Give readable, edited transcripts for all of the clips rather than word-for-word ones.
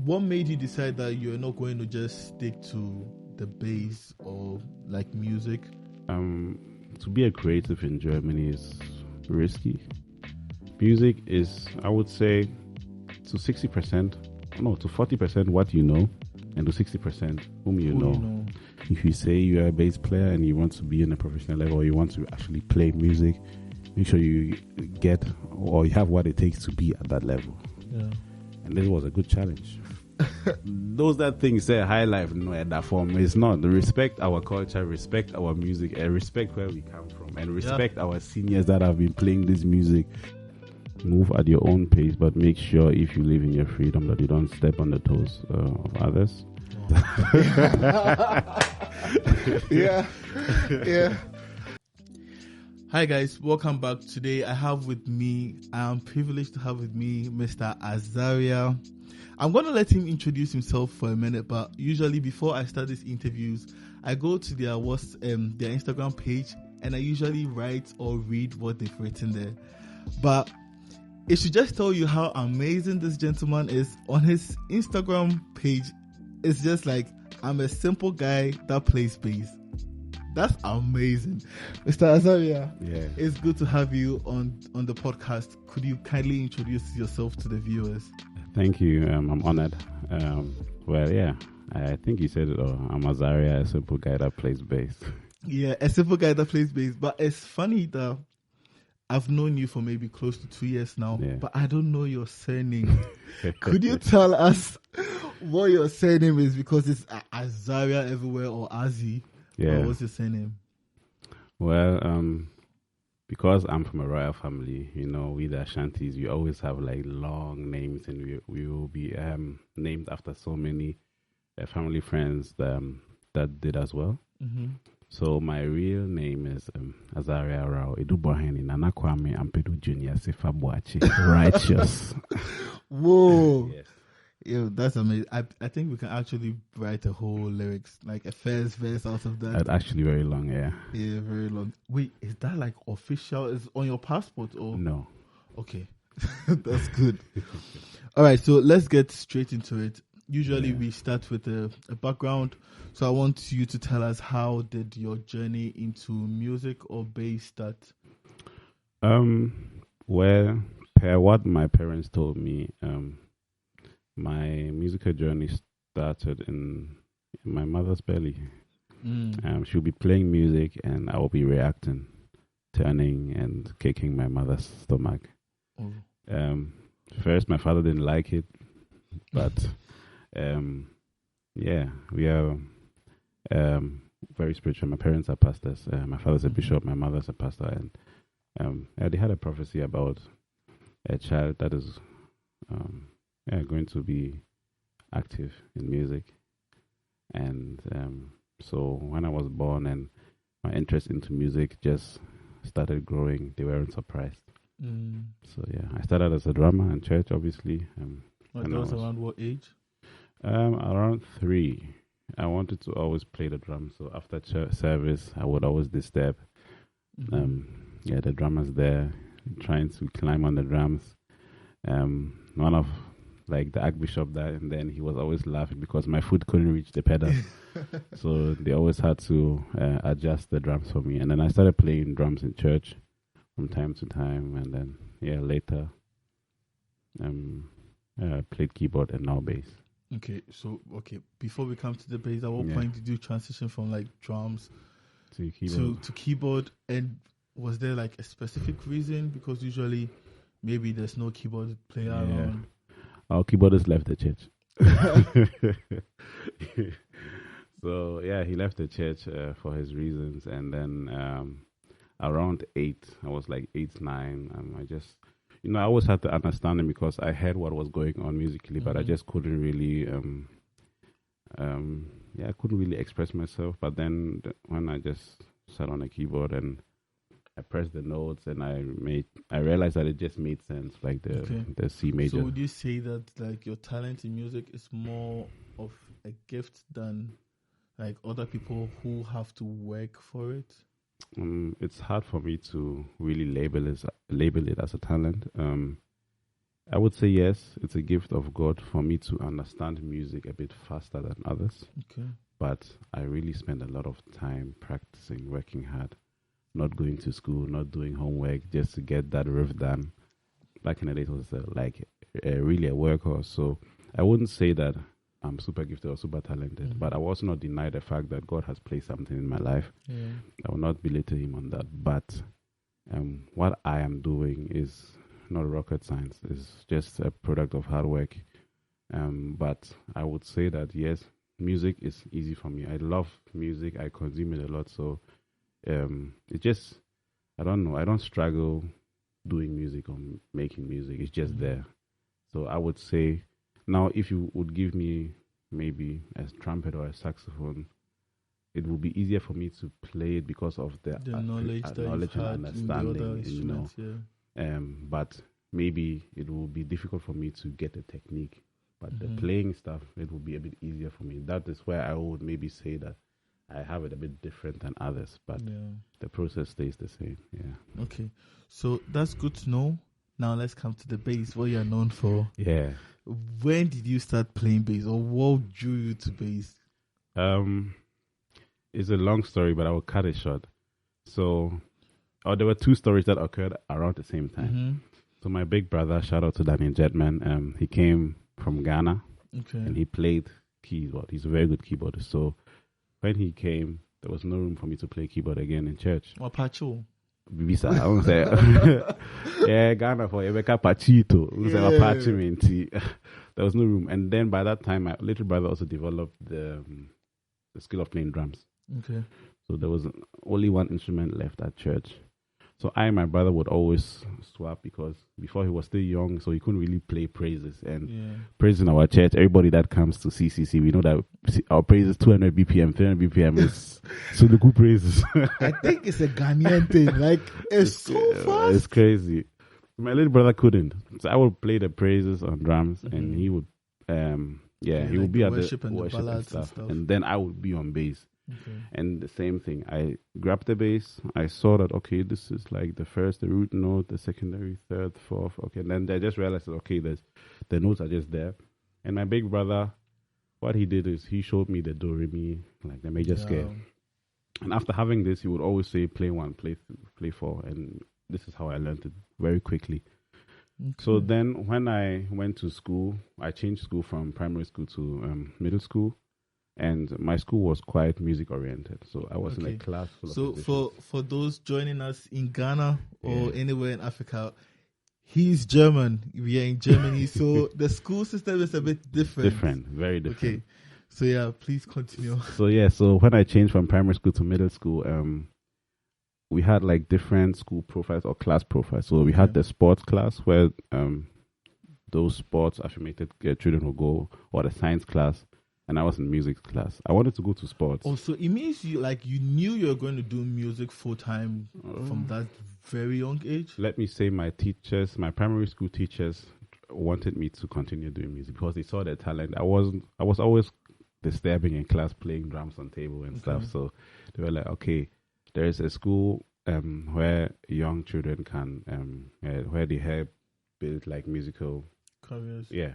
what made you decide that you're not going to just stick to the bass or like music? To be a creative in Germany is risky. Music is, I would say, to 40% what you know, and to 60% whom you know. If you say you're a bass player and you want to be in a professional level, or you want to actually play music, make sure you get or you have what it takes to be at that level. Yeah. And this was a good challenge. Those that things say Highlife, no, at that form, it's not. Respect our culture, respect our music, and respect where we come from, and respect our seniors that have been playing this music. Move at your own pace, but make sure if you live in your freedom that you don't step on the toes of others. Yeah. Hi guys, welcome back. Today I am privileged to have with me Mr. Azariah. I'm going to let him introduce himself for a minute, but usually before I start these interviews, I go to their Instagram page and I usually write or read what they've written there. But it should just tell you how amazing this gentleman is. On his Instagram page, it's just like, I'm a simple guy that plays bass. That's amazing. Mr. Azariah, it's good to have you on the podcast. Could you kindly introduce yourself to the viewers? Thank you. I'm honored. I think you said it all. I'm Azariah, a simple guy that plays bass. Yeah, a simple guy that plays bass. But it's funny that I've known you for maybe close to 2 years now, but I don't know your surname. Could you tell us what your surname is? Because it's Azariah everywhere, or Azzy. Yeah. What's your surname? Well, because I'm from a royal family, we the Ashantis, we always have like long names, and we will be named after so many family friends that did as well. Mm-hmm. So my real name is Azariah Rao Adu-Boahene Nana Kwame Ampedu Junior Sefa Boachi Righteous. Whoa. Yes. Yo, that's amazing. I think we can actually write a whole lyrics, like a first verse out of that. That's actually very long, yeah. Yeah, very long. Wait, is that like official? Is on your passport or? No. Okay. That's good. All right, so let's get straight into it. Usually we start with a background. So I want you to tell us, how did your journey into music or bass start? Well, per what my parents told me, my musical journey started in my mother's belly. She'll be playing music and I will be reacting, turning and kicking my mother's stomach. Oh. First, my father didn't like it, but we are very spiritual. My parents are pastors. My father's a bishop. My mother's a pastor, and they had a prophecy about a child that is going to be active in music. And so when I was born and my interest into music just started growing, they weren't surprised. So I started as a drummer in church, obviously. That was around what age? Around 3. I wanted to always play the drums, so after church service, I would always disturb. The drummer's there, trying to climb on the drums. One of the Archbishop there, and then he was always laughing because my foot couldn't reach the pedal. So they always had to adjust the drums for me. And then I started playing drums in church from time to time, and then later I played keyboard and now bass. Okay, before we come to the bass, at what point did you transition from drums to keyboard? To keyboard? And was there a specific reason? Because usually maybe there's no keyboard player around. Our keyboardist left the church. So he left the church for his reasons, and then around 8, I was 8, 9, I just, I always had to understand him because I heard what was going on musically, but I just couldn't really, I couldn't really express myself. But then when I just sat on a keyboard and I pressed the notes and I realized that it just made sense, the C major. So would you say that your talent in music is more of a gift than other people who have to work for it? It's hard for me to really label it as a talent. I would say yes. It's a gift of God for me to understand music a bit faster than others. Okay. But I really spend a lot of time practicing, working hard, not going to school, not doing homework, just to get that riff done. Back in the days, it was really a workhorse. So I wouldn't say that I'm super gifted or super talented, but I will also not deny the fact that God has placed something in my life. Yeah. I will not belittle him on that. But what I am doing is not rocket science. It's just a product of hard work. But I would say that, yes, music is easy for me. I love music. I consume it a lot. So it just, I don't know. I don't struggle doing music or making music. It's just there. So I would say, now if you would give me maybe a trumpet or a saxophone, it would be easier for me to play it because of the knowledge and understanding, you know. Yeah. But maybe it will be difficult for me to get a technique. But the playing stuff, it will be a bit easier for me. That is where I would maybe say that I have it a bit different than others, but the process stays the same. Yeah. Okay, so that's good to know. Now let's come to the bass. What you're known for? Yeah. When did you start playing bass, or what drew you to bass? It's a long story, but I will cut it short. So, there were two stories that occurred around the same time. So my big brother, shout out to Daniel Jetman, he came from Ghana, and he played keyboard. He's a very good keyboardist. So when he came, there was no room for me to play keyboard again in church. Pacho. Bisa, I won't say. Yeah, Ghana for Ebeka Pachito. There was no room. And then by that time, my little brother also developed the skill of playing drums. Okay. So there was only one instrument left at church. So I and my brother would always swap because before he was still young, so he couldn't really play praises. And praises in our church, everybody that comes to CCC, we know that our praises 200 BPM, 300 BPM is Suluku praises. I think it's a Ghanaian thing. Like, it's so fast. It's crazy. My little brother couldn't. So I would play the praises on drums and he would, he would be at the worship and stuff. And then I would be on bass. Okay. And the same thing, I grabbed the bass, I saw that, okay, this is like the first, the root note, the secondary, third, fourth, okay, and then I just realized that, okay, the notes are just there. And my big brother, what he did is he showed me the do, re, mi, like the major scale. And after having this, he would always say, play one, play four, and this is how I learned it very quickly. Okay. So then when I went to school, I changed school from primary school to middle school. And my school was quite music oriented, so I was in a class full of musicians. So for those joining us in Ghana or anywhere in Africa, he's German. We are in Germany, so the school system is a bit different. Very different. Okay, so please continue. So when I changed from primary school to middle school, we had like different school profiles or class profiles. So we had the sports class where those sports affirmated children would go, or the science class. And I was in music class. I wanted to go to sports. Oh, so it means you knew you were going to do music full time from that very young age? Let me say my primary school teachers wanted me to continue doing music because they saw the talent. I was always disturbing in class, playing drums on table and stuff. So they were like, okay, there is a school where young children can, where they help build like musical careers. Yeah.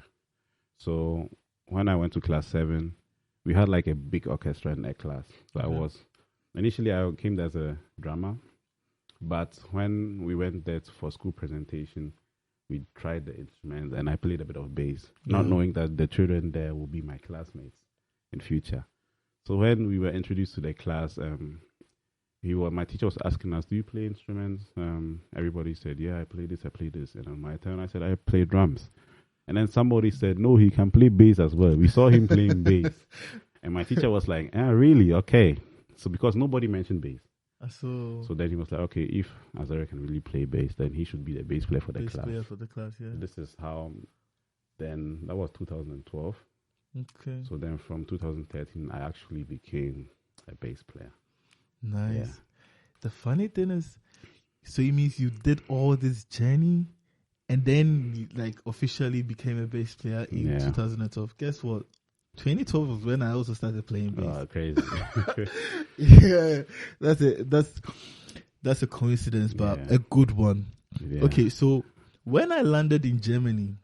So when I went to class 7, we had like a big orchestra in that class. So initially I came there as a drummer, but when we went there for school presentation, we tried the instruments and I played a bit of bass, not knowing that the children there will be my classmates in future. So when we were introduced to the class, my teacher was asking us, do you play instruments? Everybody said, yeah, I play this. And on my turn, I said, I play drums. And then somebody said, no, he can play bass as well. We saw him playing bass. And my teacher was like, really? Okay. So because nobody mentioned bass. So then he was like, okay, if Azariah can really play bass, then he should be the bass player for the class. Bass player for the class, yeah. This is how, then that was 2012. Okay. So then from 2013, I actually became a bass player. Nice. Yeah. The funny thing is, so it means you did all this journey and then you officially became a bass player in 2012. Guess what? 2012 was when I also started playing bass. Oh, crazy. Yeah, that's a coincidence, but a good one. Yeah. Okay, so when I landed in Germany,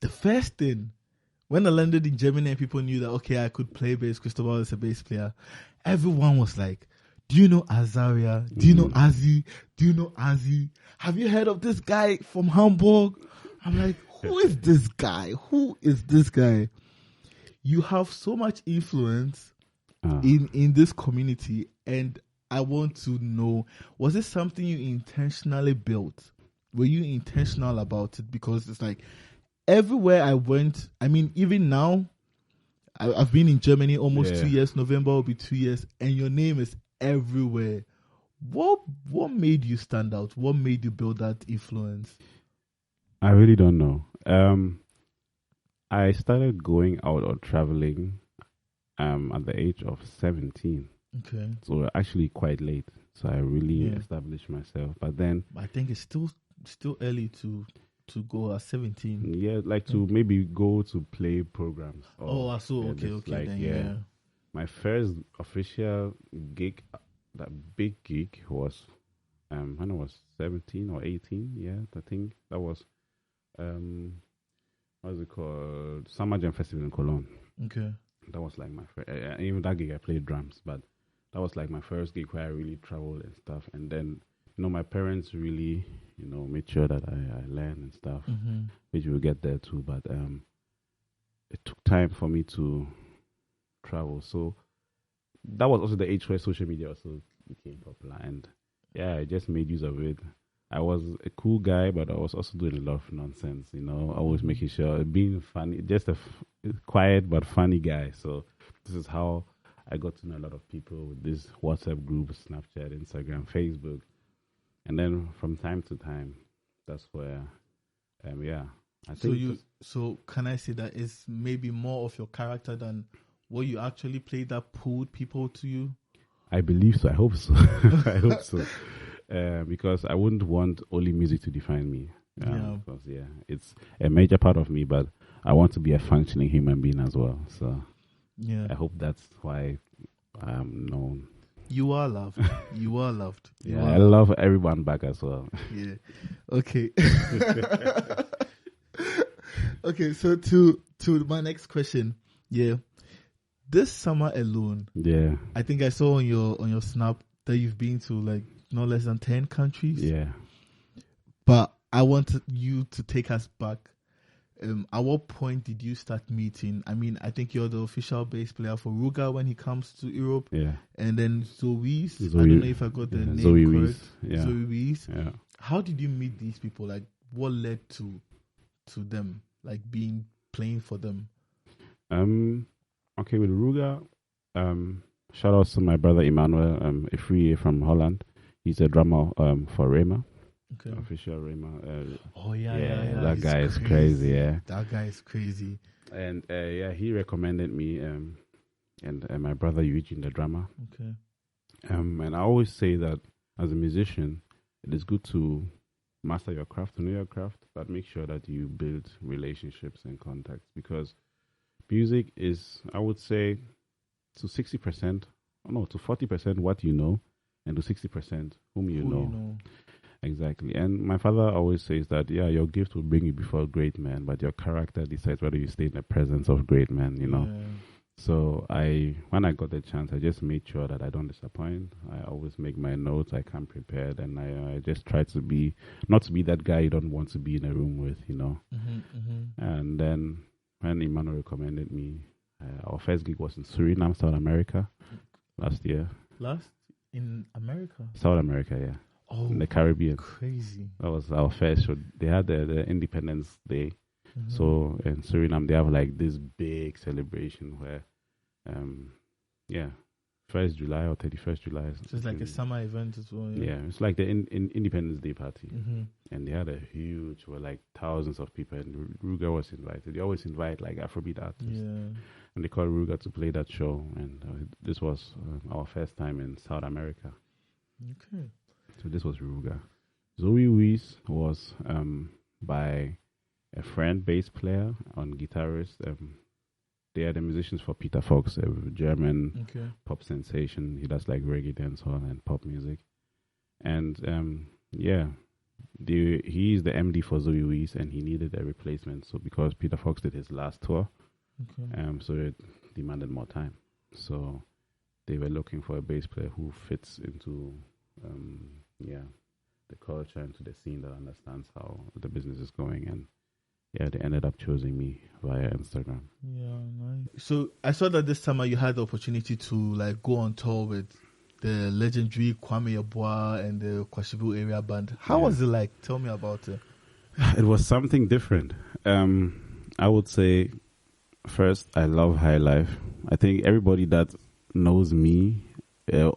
The first thing, when I landed in Germany and people knew that, okay, I could play bass, Cristobal is a bass player, everyone was like, do you know Azariah? Do you know Azzy? Do you know Azzy? Have you heard of this guy from Hamburg? I'm like, who is this guy? Who is this guy? You have so much influence in this community, and I want to know, was it something you intentionally built? Were you intentional about it? Because it's like, everywhere I went, I mean, even now, I've been in Germany almost 2 years. November will be 2 years, and your name is everywhere. What made you stand out? What made you build that influence? I really don't know. I started going out or traveling at the age of 17. Okay. So actually quite late. So I really established myself. But then I think it's still early to go at 17. Yeah, like to maybe go to play programs. Okay. Like, then, my first official gig, that big gig was when I was 17 or 18. Yeah, I think that was what's it called? Summer Jam Festival in Cologne. Okay. That was like my first. Even that gig, I played drums, but that was like my first gig where I really traveled and stuff. And then, my parents really, made sure that I learned and stuff, which we'll get there too. But it took time for me to travel. So that was also the age where social media also became popular. And I just made use of it. I was a cool guy, but I was also doing a lot of nonsense, always making sure, being funny, just a quiet but funny guy. So this is how I got to know a lot of people with this WhatsApp group, Snapchat, Instagram, Facebook. And then from time to time, that's where, I think. So can I say that it's maybe more of your character than what you actually played that pulled people to you? I believe so. I hope so. I hope so. Because I wouldn't want only music to define me. Because it's a major part of me, but I want to be a functioning human being as well. So I hope that's why I'm known. You are loved. You are loved. I love everyone back as well. Yeah. Okay. Okay. So to my next question. Yeah. This summer alone. Yeah. I think I saw on your snap that you've been to like no less than 10 countries. Yeah. But I wanted you to take us back. At what point did you start meeting? I mean, I think you're the official bass player for Ruga when he comes to Europe. Yeah. And then Zoe, I don't know if I got the name Zoe correct. Weiss. Yeah. Zoe Weiss. Yeah. How did you meet these people? Like, what led to them, like playing for them? Okay, with Ruga, shout out to my brother Emmanuel, Ifrie from Holland. He's a drummer for Rema. Okay. Official Rema. That guy is crazy. Yeah, that guy is crazy. And he recommended me and my brother Eugene, the drummer. Okay. And I always say that as a musician, it is good to master your craft, to know your craft, but make sure that you build relationships and contacts, because music is, I would say, to 60%, to 40% what you know, and to 60% whom you know. Exactly. And my father always says that, your gift will bring you before a great man, but your character decides whether you stay in the presence of great men, Yeah. So when I got the chance, I just made sure that I don't disappoint. I always make my notes. I come prepared, and I just try to be, not to be that guy you don't want to be in a room with, And then when Emmanuel recommended me, our first gig was in Suriname, South America, last year. In America? South America, yeah. Oh, in the Caribbean. Crazy. That was our first show. They had the Independence Day. Mm-hmm. So in Suriname, they have like this big celebration where, 1st July or 31st July. So it's like a summer event as well. Yeah, it's like the Independence Day party. Mm-hmm. And they had a huge, like thousands of people, and Ruga was invited. They always invite like Afrobeat artists. Yeah. And they called Ruga to play that show. And this was our first time in South America. Okay. So this was Ruga. Zoe Weiss was by a friend, bass player, on guitarist. They are the musicians for Peter Fox, a German pop sensation. He does like reggae dancehall and pop music. And he is the MD for Zoe Wees, and he needed a replacement. So because Peter Fox did his last tour, so it demanded more time. So they were looking for a bass player who fits into, the culture and to the scene, that understands how the business is going. And they ended up choosing me via Instagram. Yeah, nice. So I saw that this summer you had the opportunity to like go on tour with the legendary Kwame Yeboah and the Kwashibu area band. How was it like? Tell me about it. It was something different. I would say, first, I love Highlife. I think everybody that knows me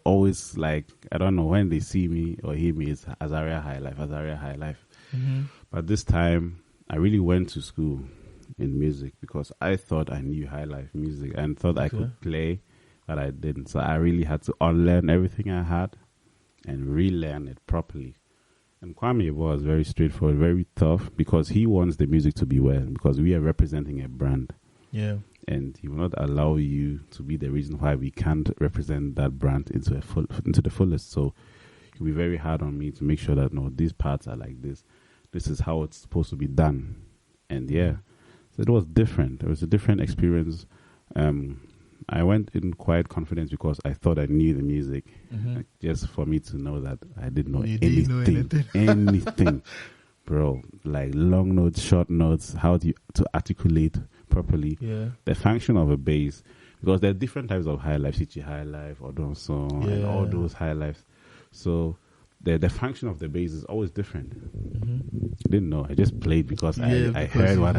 always like, I don't know, when they see me or hear me, it's Azariah Highlife, Azariah Highlife. Mm-hmm. But this time, I really went to school in music because I thought I knew Highlife music and thought I could play, but I didn't. So I really had to unlearn everything I had and relearn it properly. And Kwame was very straightforward, very tough, because he wants the music to be well, because we are representing a brand. Yeah. And he will not allow you to be the reason why we can't represent that brand into the fullest. So he'll be very hard on me to make sure that, no, these parts are like this. This is how it's supposed to be done. And so it was different. It was a different experience. I went in quite confident because I thought I knew the music. Mm-hmm. Just for me to know that I didn't know anything. Anything. Bro, like long notes, short notes, how to articulate properly the function of a bass, because there are different types of high life, CG high life, Odon song, and all those high lives. So the function of the bass is always different. Mm-hmm. I didn't know. I just played because I heard what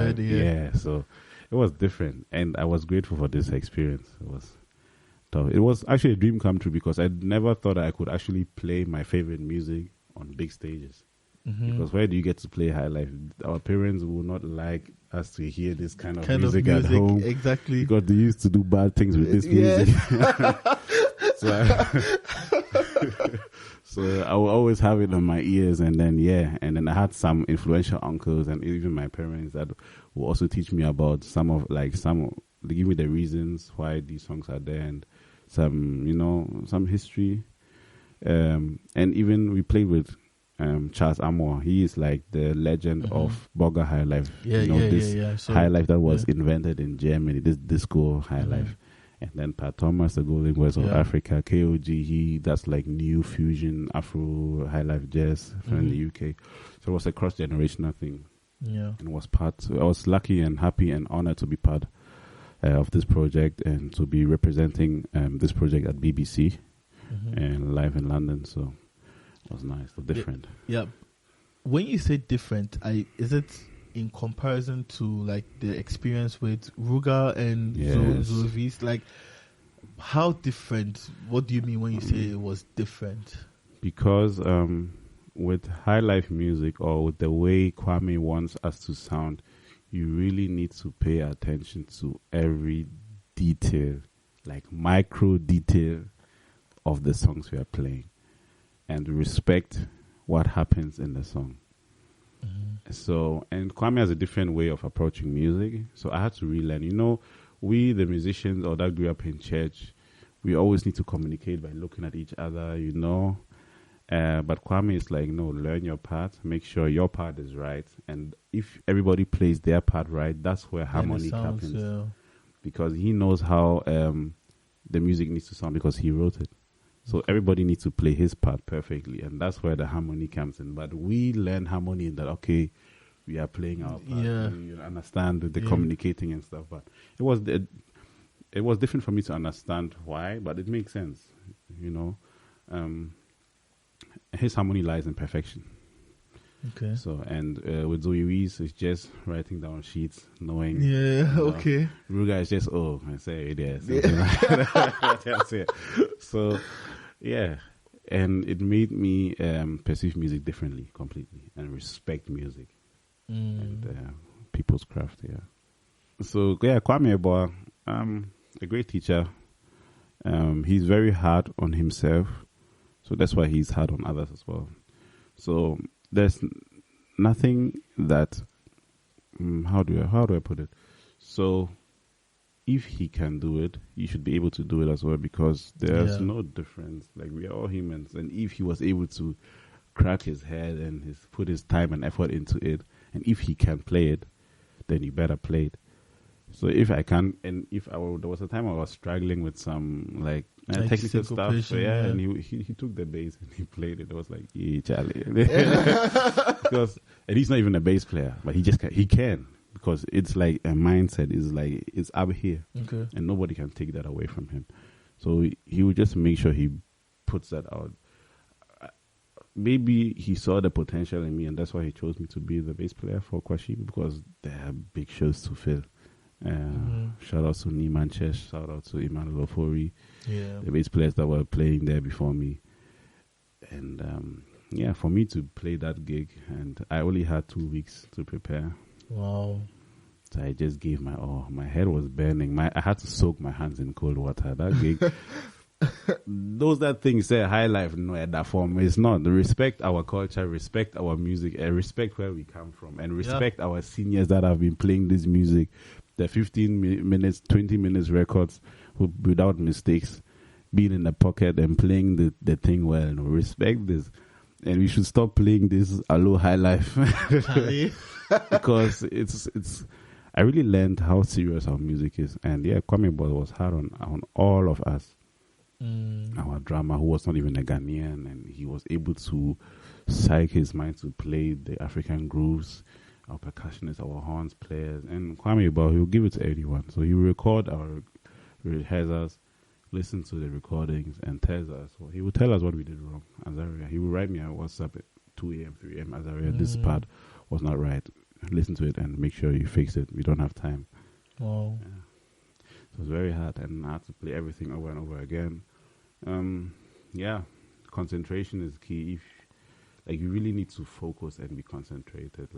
so it was different, and I was grateful for this experience. It was tough. It was actually a dream come true because I never thought I could actually play my favorite music on big stages. Mm-hmm. Because where do you get to play high life? Our parents will not like us to hear this kind of music at home. Exactly. Because they used to do bad things with this music. So I will always have it on my ears, and then I had some influential uncles and even my parents that will also teach me about they give me the reasons why these songs are there, and some history. And even we played with Charles Amor. He is like the legend of Burger High Life. High Life that was invented in Germany, this disco High Life. And then Pat Thomas, the Golden Voice of Africa, KOG, that's like new fusion, Afro, High Life jazz from the UK. So it was a cross-generational thing. Yeah. And I was lucky and happy and honored to be part of this project and to be representing this project at BBC and live in London. So it was nice, different. Yeah. When you say different, is it in comparison to like the experience with Ruga and Zovis? Like, how different? What do you mean when you say it was different? Because with high life music, or with the way Kwame wants us to sound, you really need to pay attention to every detail, like micro detail of the songs we are playing, and respect what happens in the song. So, and Kwame has a different way of approaching music. So I had to relearn. We, the musicians or that grew up in church, we always need to communicate by looking at each other, But Kwame is like, no, learn your part, make sure your part is right. And if everybody plays their part right, that's where harmony happens. Yeah. Because he knows how the music needs to sound because he wrote it. So everybody needs to play his part perfectly, and that's where the harmony comes in. But we learn harmony in that, okay, we are playing our part. Yeah. You understand the communicating and stuff. But it was different for me to understand why, but it makes sense, His harmony lies in perfection. Okay. So, and with Zoe Wees, it's just writing down sheets, knowing. Yeah, okay. Ruga is just, I say it is. That's it. So, and it made me perceive music differently, completely, and respect music and people's craft. Yeah. So Kwame Yeboah, a great teacher. He's very hard on himself, so that's why he's hard on others as well. So there's nothing that how do I put it? So if he can do it, you should be able to do it as well, because there's no difference. Like, we are all humans, and if he was able to crack his head and he's put his time and effort into it. And if he can play it, then you better play it. So if I can, and there was a time I was struggling with some like technical stuff. So and he took the bass and he played it. I was like, yeah, Charlie. Because, and he's not even a bass player, but he can. Because it's like a mindset is like, it's up here. Okay. And nobody can take that away from him. So he would just make sure he puts that out. Maybe he saw the potential in me, and that's why he chose me to be the bass player for Kwashim, because there are big shows to fill. Shout out to Niman Chesh, shout out to Emmanuel Ofori, the bass players that were playing there before me. And for me to play that gig, and I only had 2 weeks to prepare. Wow. So I just gave my all. My head was burning. I had to soak my hands in cold water. That gig, those that things say Highlife, no, at that form, it's not. Respect our culture, respect our music, and respect where we come from, and respect our seniors that have been playing this music, the 15 minutes, 20 minutes records without mistakes, being in the pocket and playing the thing well. Respect this. And we should stop playing this Alo Highlife. Because it's I really learned how serious our music is. And Kwame was hard on all of us. Our drummer, who was not even a Ghanaian, and he was able to psych his mind to play the African grooves. Our percussionists, our horns players, and Kwame Yeboah, he will give it to everyone. So he will record our rehearsals, listen to the recordings, and tells us. Well, he will tell us what we did wrong. Azariah, he will write me on WhatsApp at 2 a.m., 3 a.m. Azariah, this part was not right. Listen to it and make sure you fix it. We don't have time. Wow. Yeah. So it was very hard, and I had to play everything over and over again. Concentration is key. You really need to focus and be concentrated.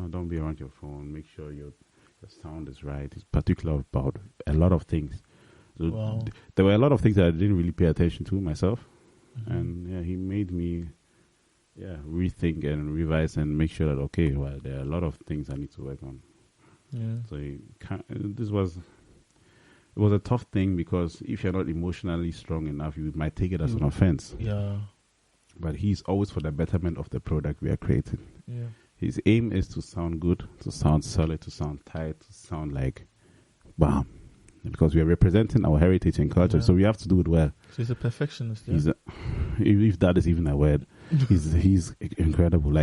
Don't be around your phone. Make sure your sound is right. It's particular about a lot of things. So there were a lot of things that I didn't really pay attention to myself. And he made me rethink and revise and make sure that, there are a lot of things I need to work on. So it was a tough thing, because if you're not emotionally strong enough, you might take it as an offense. But he's always for the betterment of the product we are creating. His aim is to sound good, to sound solid, to sound tight, to sound like bam. Because we are representing our heritage and culture, so we have to do it well. So he's a perfectionist. If that is even a word, he's incredible.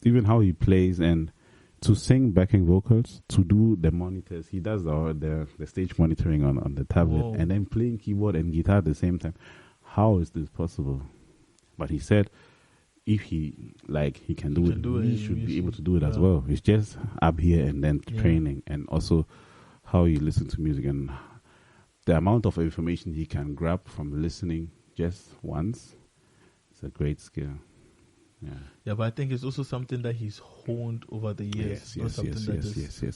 Even how he plays, and to sing backing vocals, to do the monitors. He does the stage monitoring on the tablet, and then playing keyboard and guitar at the same time. How is this possible? But he said, if he can do it, we should be able to do it as well. It's just up here and then training, and also how you listen to music and the amount of information he can grab from listening just once. It's a great skill. But I think it's also something that he's honed over the years. Yes.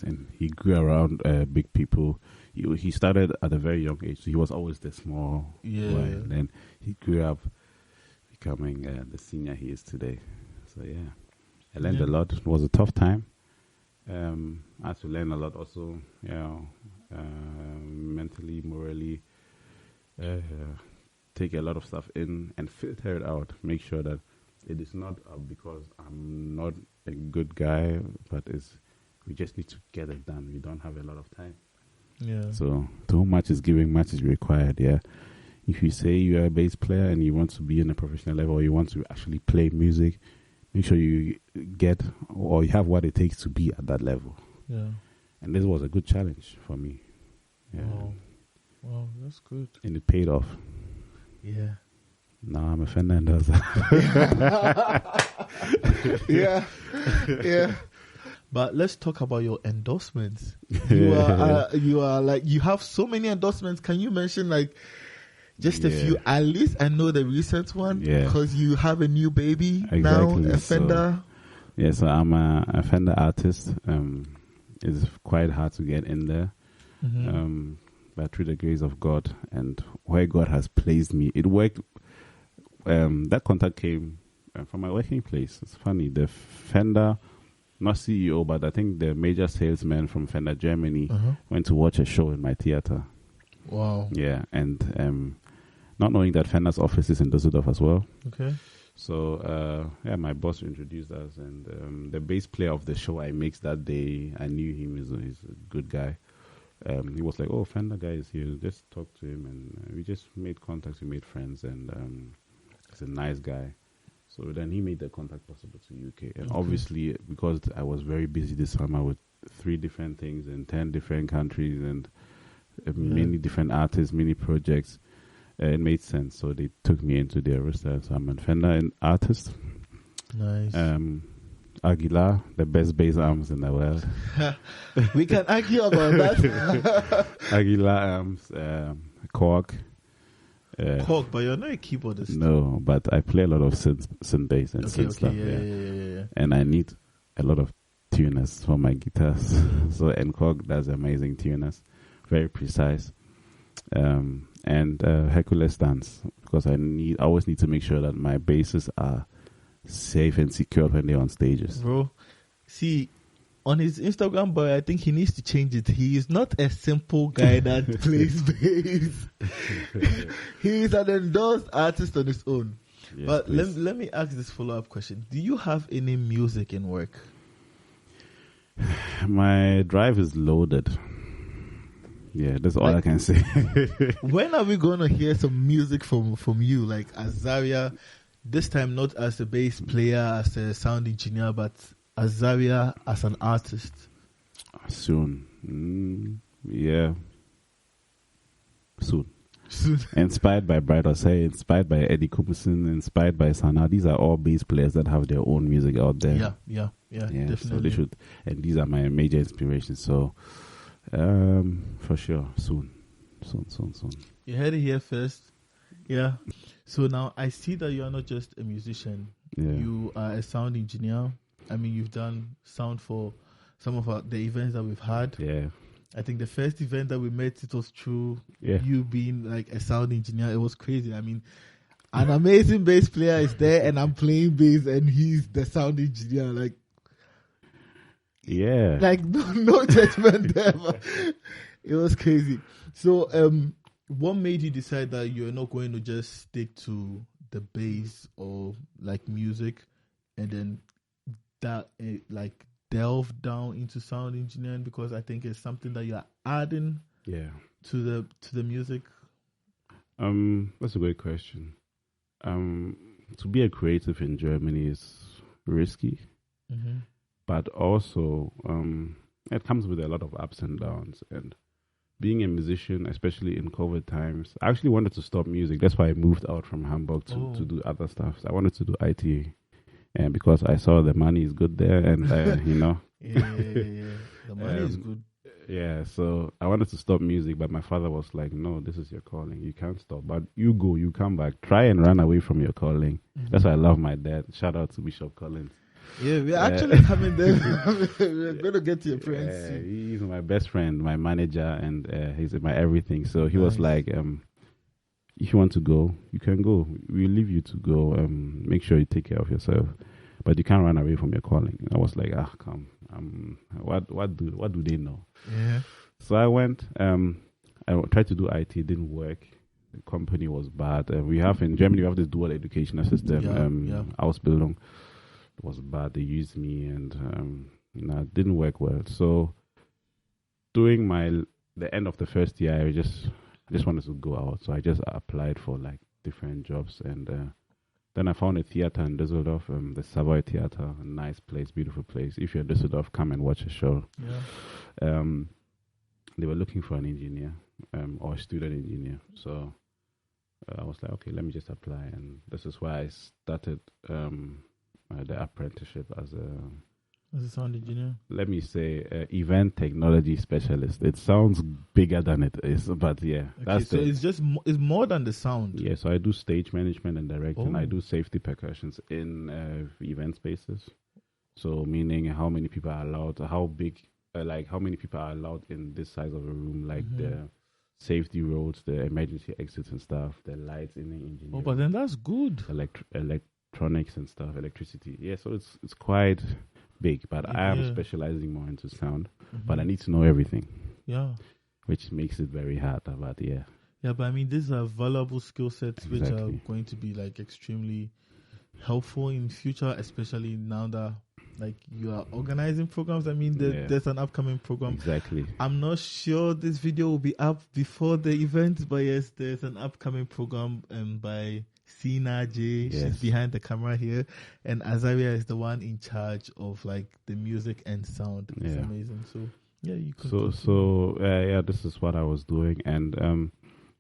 And he grew around big people. He started at a very young age. So he was always the small boy. And then he grew up becoming the senior he is today. So I learned a lot. It was a tough time. I had to learn a lot also, mentally, morally, take a lot of stuff in and filter it out. Make sure that it is not because I'm not a good guy, but we just need to get it done. We don't have a lot of time. So to whom much is given, much is required. If you say you're a bass player and you want to be in a professional level, or you want to actually play music, make sure you get or you have what it takes to be at that level. And this was a good challenge for me. Wow, that's good. And it paid off. Now I'm a Fender endorser. But let's talk about your endorsements. You have so many endorsements. Can you mention just a few? At least I know the recent one, because you have a new baby now, a Fender. So I'm a Fender artist. It's quite hard to get in there. But through the grace of God and where God has placed me, it worked. That contact came from my working place. It's funny. The Fender, not CEO, but I think the major salesman from Fender Germany went to watch a show in my theater. Wow. And not knowing that Fender's office is in Düsseldorf as well. Okay. So my boss introduced us, and the bass player of the show I mixed that day, I knew him. He's a good guy. He was like, "Oh, Fender guy is here. Just talk to him," and we just made contacts. We made friends, and he's a nice guy. So then he made the contact possible to UK, and obviously because I was very busy this summer with 3 different things in 10 different countries and many different artists, many projects. It made sense, so they took me into their roster. So I'm a Fender and artist. Nice. Aguilar, the best bass arms in the world. We can argue about that. Aguilar arms, Korg. Korg, but you're not a keyboardist. No, but I play a lot of synth bass and synth stuff. Yeah. And I need a lot of tuners for my guitars. So Korg does amazing tuners, very precise. And Hercules stands, because I always need to make sure that my basses are safe and secure when they're on stages. Bro, see, on his Instagram bio, I think he needs to change it. He is not a simple guy that plays bass. He is an endorsed artist on his own. Yes, but let me ask this follow-up question. Do you have any music in work? My drive is loaded. Yeah, that's all I can say. When are we going to hear some music from you, like Azariah? This time not as a bass player, as a sound engineer, but Azariah as an artist. Soon. Yeah. Soon. Inspired by Bright Osei, inspired by Eddie Cooperson, inspired by Sana. These are all bass players that have their own music out there. Yeah, definitely. So they should, and these are my major inspirations. So, for sure, soon. You heard it here first. Yeah. So now I see that you are not just a musician. Yeah. You are a sound engineer. I mean, you've done sound for some of the events that we've had. Yeah. I think the first event that we met, it was through you being like a sound engineer. It was crazy. I mean, an amazing bass player is there, and I'm playing bass, and he's the sound engineer. Like, no judgment there. But it was crazy. So, what made you decide that you're not going to just stick to the bass or like music, and then that delve down into sound engineering? Because I think it's something that you're adding to the music. That's a great question. To be a creative in Germany is risky, but also it comes with a lot of ups and downs. And being a musician, especially in COVID times, I actually wanted to stop music. That's why I moved out from Hamburg to do other stuff. I wanted to do IT. And because I saw the money is good there, and Yeah. The money is good. Yeah, so I wanted to stop music, but my father was like, "No, this is your calling. You can't stop. But you go, you come back. Try and run away from your calling." That's why I love my dad. Shout out to Bishop Collins. Yeah, we're actually coming there. We're going to get to your friends. He's my best friend, my manager, and he's my everything. So he was like, if you want to go, you can go. We'll leave you to go. Make sure you take care of yourself, but you can't run away from your calling. And I was like, come. What do they know? Yeah. So I went. I tried to do IT. It didn't work. The company was bad. We have in Germany, we have this dual educational system. Ausbildung was bad. They used me, and it didn't work well. So during the end of the first year, I just wanted to go out. So I just applied for like different jobs, and then I found a theater in Düsseldorf, the Savoy Theater, a nice place, beautiful place. If you're in Düsseldorf, come and watch a show. Yeah. They were looking for an engineer or a student engineer. So I was like, okay, let me just apply. And this is why I started the apprenticeship as a sound engineer. Let me say event technology specialist. It sounds bigger than it is, but yeah. Okay, so it's more than the sound. Yeah, so I do stage management and directing. I do safety percussions in event spaces. So meaning how many people are allowed, how big, how many people are allowed in this size of a room, like the safety roads, the emergency exits and stuff, the lights in the engineering. Oh, but then that's good. Electronics and stuff, electricity. Yeah, so it's quite big, but I am specializing more into sound, but I need to know everything. Yeah. Which makes it very hard, but Yeah, but I mean, these are valuable skill sets which are going to be like extremely helpful in future, especially now that like you are organizing programs. I mean, there's an upcoming program. Exactly. I'm not sure this video will be up before the event, but yes, there's an upcoming program by Sina J. Yes. She's behind the camera here, and Azariah is the one in charge of like the music and sound. It's amazing. So yeah, you can. This is what I was doing, and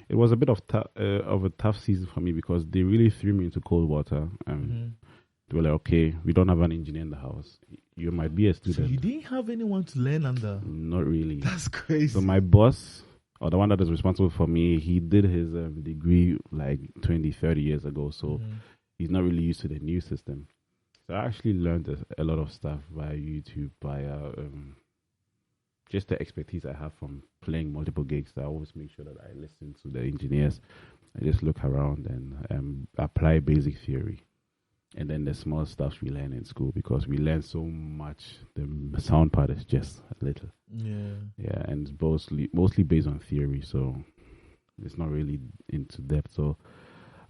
it was a bit of a tough season for me because they really threw me into cold water. They were like, okay, we don't have an engineer in the house. You might be a student. So you didn't have anyone to learn under? Not really. That's crazy. So my boss, or the one that is responsible for me, he did his degree like 20, 30 years ago. So he's not really used to the new system. So I actually learned a lot of stuff via YouTube, via just the expertise I have from playing multiple gigs. I always make sure that I listen to the engineers. I just look around and apply basic theory. And then the small stuff we learn in school, because we learn so much. The sound part is just a little. Yeah, and it's mostly based on theory, so it's not really into depth. So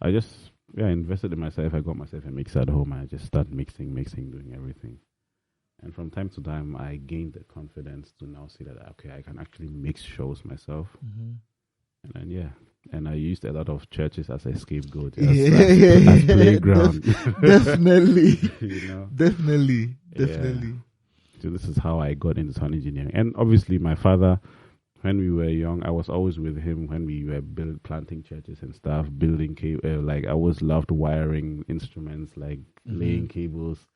I just invested in myself. I got myself a mixer at home, and I just started mixing, doing everything. And from time to time, I gained the confidence to now see that okay, I can actually mix shows myself. And then and I used a lot of churches as a scapegoat, as playground. Definitely, definitely. So this is how I got into sound engineering. And obviously, my father, when we were young, I was always with him when we were planting churches and stuff, building like I always loved wiring instruments, like laying cables.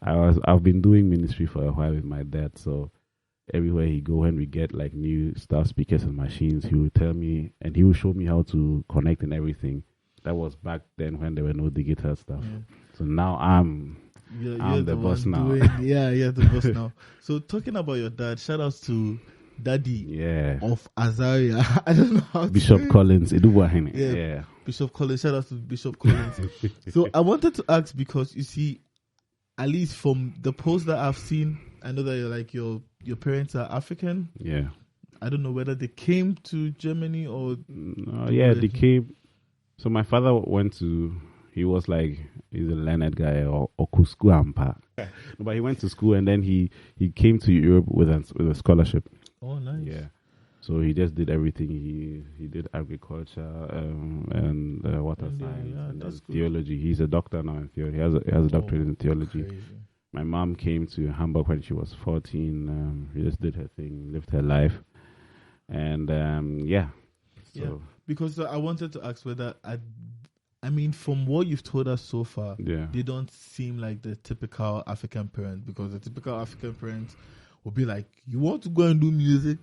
I've been doing ministry for a while with my dad, so everywhere he go, when we get like new stuff, speakers and machines, he will tell me and he will show me how to connect and everything. That was back then when there were no digital stuff. So now I'm the boss now. You're the boss now. So talking about your dad, shout outs to Daddy of Azariah. I don't know how Bishop Collins, Adu-Boahene. Bishop Collins, shout out to Bishop Collins. So I wanted to ask, because you see, at least from the posts that I've seen, I know that you're like your parents are African. Yeah. I don't know whether they came to Germany or... they came. So my father he was like, he's a learned guy, or Kuskuampa. But he went to school and then he came to Europe with a scholarship. Oh, nice. Yeah. So he just did everything. He did agriculture and water science and theology. He's a doctor now in theology. He has a doctorate in theology. Crazy. My mom came to Hamburg when she was 14. She just did her thing, lived her life. And because I wanted to ask whether, I mean, from what you've told us so far, they don't seem like the typical African parent, because the typical African parent will be like, you want to go and do music?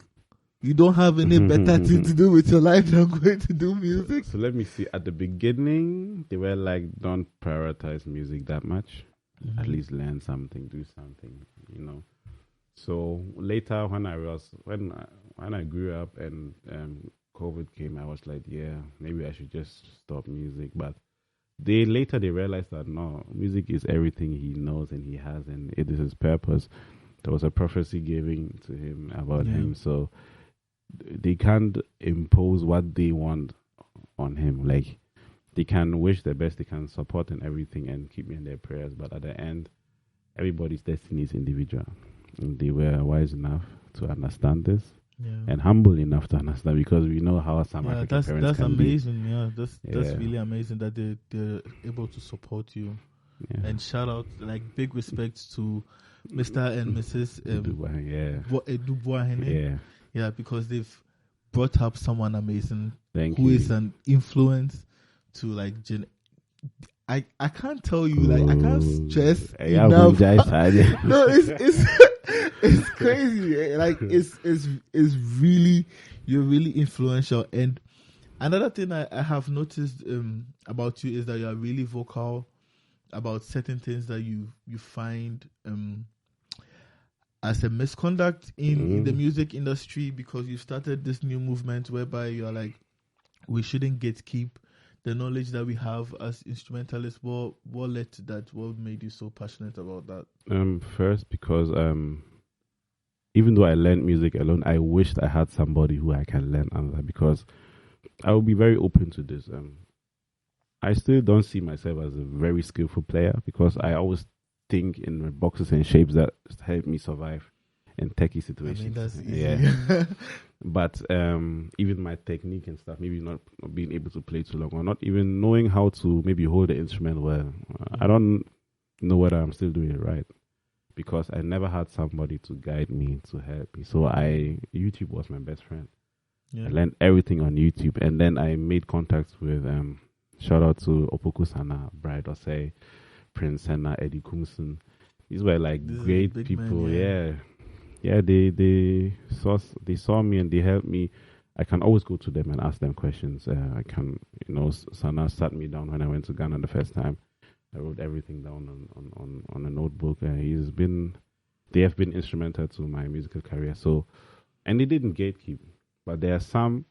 You don't have any better thing to do with your life than going to do music? So let me see. At the beginning, they were like, don't prioritize music that much. At least learn something, do something, So later, when I grew up and COVID came, I was like, maybe I should just stop music. But they realized that no, music is everything he knows and he has, and it is his purpose. There was a prophecy given to him about him, so they can't impose what they want on him. Like, they can wish the best, they can support and everything and keep me in their prayers, but at the end, everybody's destiny is individual. And they were wise enough to understand this and humble enough to understand, because we know how some African parents can amazing. be. That's really amazing that they're able to support you. And shout out, like, big respect to Mr. and Mrs. Adu-Boahene. Yeah, because they've brought up someone amazing who is an influence to like I can't tell you, like, I can't stress enough. No, it's crazy. Like, it's really, you're really influential. And another thing I have noticed about you is that you are really vocal about certain things that you find as a misconduct in the music industry, because you started this new movement whereby you are like, we shouldn't gatekeep the knowledge that we have as instrumentalists. What led to that? What made you so passionate about that? First, because even though I learned music alone, I wished I had somebody who I can learn under, because I will be very open to this. I still don't see myself as a very skillful player because I always think in boxes and shapes that help me survive in techie situations. that's easy. Yeah. But even my technique and stuff, maybe not being able to play too long or not even knowing how to maybe hold the instrument well. I don't know whether I'm still doing it right because I never had somebody to guide me, to help me. So YouTube was my best friend. I learned everything on YouTube, and then I made contacts with shout out to Opoku Sana, Bride Osei, Prince Senna, Eddie Kumson. These were like great people. Man, yeah. They saw me and they helped me. I can always go to them and ask them questions. I can, Sana sat me down when I went to Ghana the first time. I wrote everything down on a notebook. They have been instrumental to my musical career. So, and they didn't gatekeep, but there are some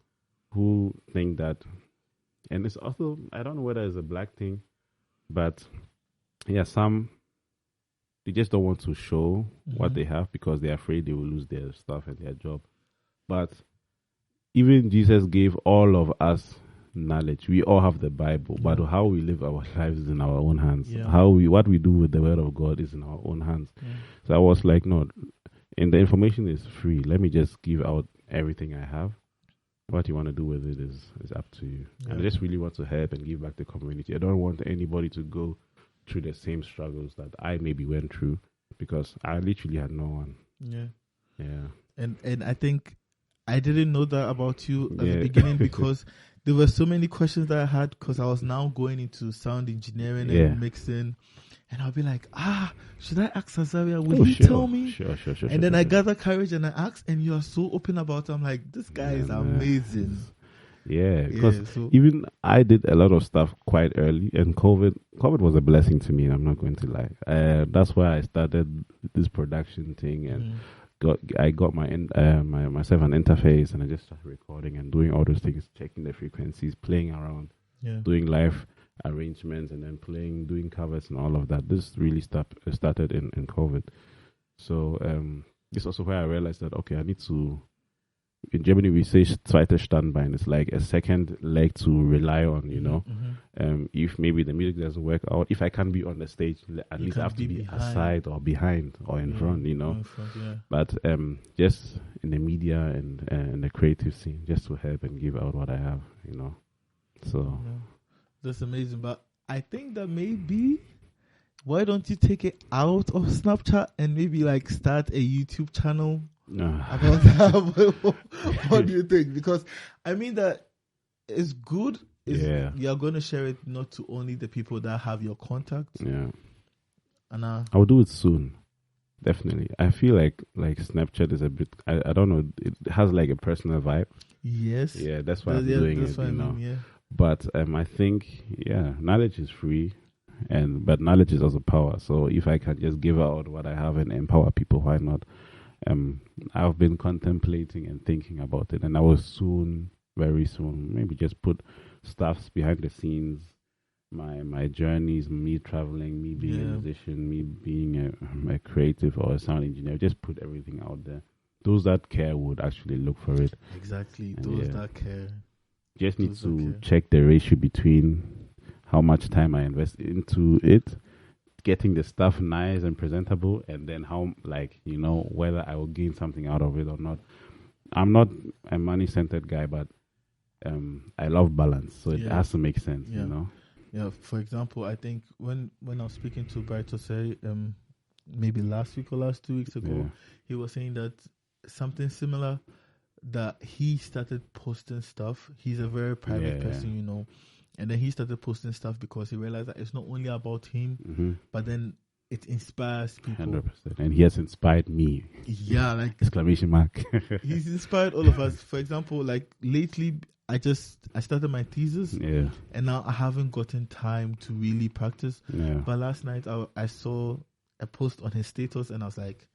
who think that, and it's also, I don't know whether it's a black thing, but yeah, some, they just don't want to show what they have because they're afraid they will lose their stuff and their job. But even Jesus gave all of us knowledge. We all have the Bible, but how we live our lives is in our own hands. What we do with the word of God is in our own hands. So I was like, no, and the information is free. Let me just give out everything I have. What you want to do with it is up to you. And I just really want to help and give back to the community. I don't want anybody to go through the same struggles that I maybe went through because I literally had no one. And I think I didn't know that about you at the beginning because there were so many questions that I had because I was now going into sound engineering and mixing, and I'll be like, should I ask Azariah? Will he tell me? Sure. And then I gather courage and I asked, and you are so open about it. I'm like, this guy is amazing. Yeah, because even I did a lot of stuff quite early, and COVID was a blessing to me. I'm not going to lie. That's why I started this production thing, and I got myself an interface, and I just started recording and doing all those things, checking the frequencies, playing around, doing live arrangements, and then doing covers and all of that. This really started in COVID. So it's also where I realized that I need to. In Germany, we say zweite Standbein. It's like a second leg to rely on, if maybe the music doesn't work out, if I can't be on the stage, at least I have to be aside or behind or in front, But just in the media and the creative scene, just to help and give out what I have, So that's amazing. But I think that maybe, why don't you take it out of Snapchat and maybe like start a YouTube channel? About that? What do you think? Because I mean that it's good. You're going to share it not to only the people that have your contacts. And I'll do it soon. Definitely. I feel like Snapchat is a bit. I don't know. It has like a personal vibe. Yes. Yeah, that's why I'm doing it. But I think knowledge is free, but knowledge is also power. So if I can just give out what I have and empower people, why not? I've been contemplating and thinking about it, and I will very soon, maybe just put stuffs behind the scenes, my journeys, me traveling, me being a musician, me being a creative or a sound engineer. Just put everything out there. Those that care would actually look for it. Exactly, those that care. Just need to check the ratio between how much time I invest into it, getting the stuff nice and presentable, and then how, whether I will gain something out of it or not. I'm not a money-centered guy, but I love balance, so it has to make sense, Yeah, for example, I think when I was speaking to Bright say maybe last week or last 2 weeks ago, he was saying that something similar, that he started posting stuff. He's a very private person, and then he started posting stuff because he realized that it's not only about him, but then it inspires people. 100%. And he has inspired me. Yeah, like exclamation mark. He's inspired all of us. For example, like lately, I started my thesis, and now I haven't gotten time to really practice. But last night I saw a post on his status, and I was like,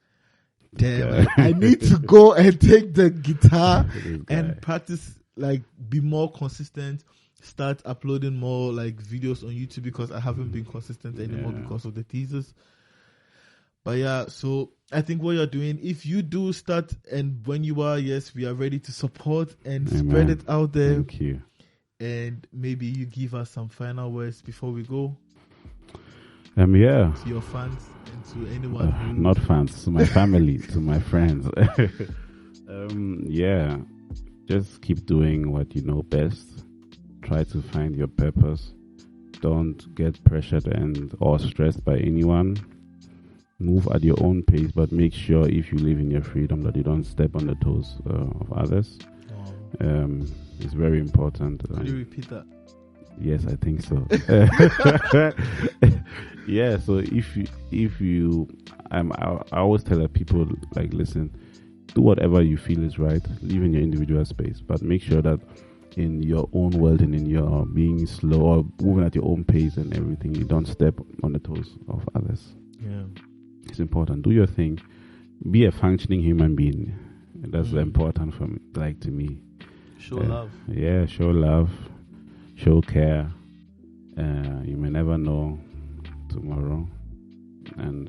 damn, I need to go and take the guitar and practice, like be more consistent, start uploading more like videos on YouTube, because I haven't been consistent anymore because of the thesis. But so I think what you're doing, if you do start, and when you are, we are ready to support and spread it out there. Thank you. and maybe you give us some final words before we go. Yeah. To your fans and to anyone not fans, to my family, to my friends. Yeah. Just keep doing what you know best. Try to find your purpose. Don't get pressured or stressed by anyone. Move at your own pace, but make sure if you live in your freedom that you don't step on the toes of others. It's very important. Could you repeat that? Yes, I think so. Yeah, so I always tell people, like, listen, do whatever you feel is right. Live in your individual space, but make sure that in your own world and in your being slow or moving at your own pace and everything, you don't step on the toes of others. Yeah, it's important. Do your thing. Be a functioning human being. That's important to me. Show love. Yeah, show love. Show care. You may never know tomorrow. And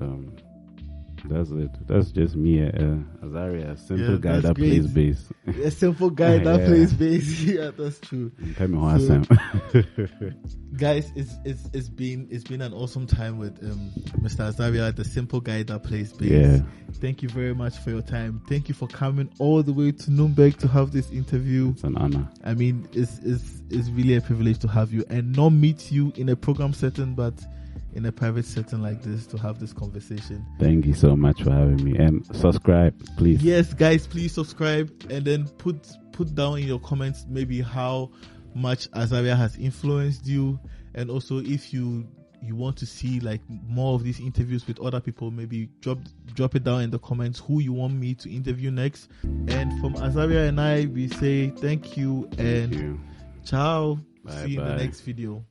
that's it. That's just me, Azariah, a simple guy that plays bass. A simple guy that plays bass. Yeah, that's true. Tell me what I guys, it's been an awesome time with Mr. Azariah, the simple guy that plays bass. Yeah. Thank you very much for your time. Thank you for coming all the way to Nuremberg to have this interview. It's an honor. I mean, it's really a privilege to have you and not meet you in a program setting, but in a private setting like this to have this conversation. Thank you so much for having me, and subscribe, please. Yes, guys, please subscribe, and then put down in your comments maybe how much Azariah has influenced you, and also if you want to see like more of these interviews with other people, maybe drop it down in the comments who you want me to interview next. And from Azariah and I, we say thank you and ciao. Bye, see you in the next video.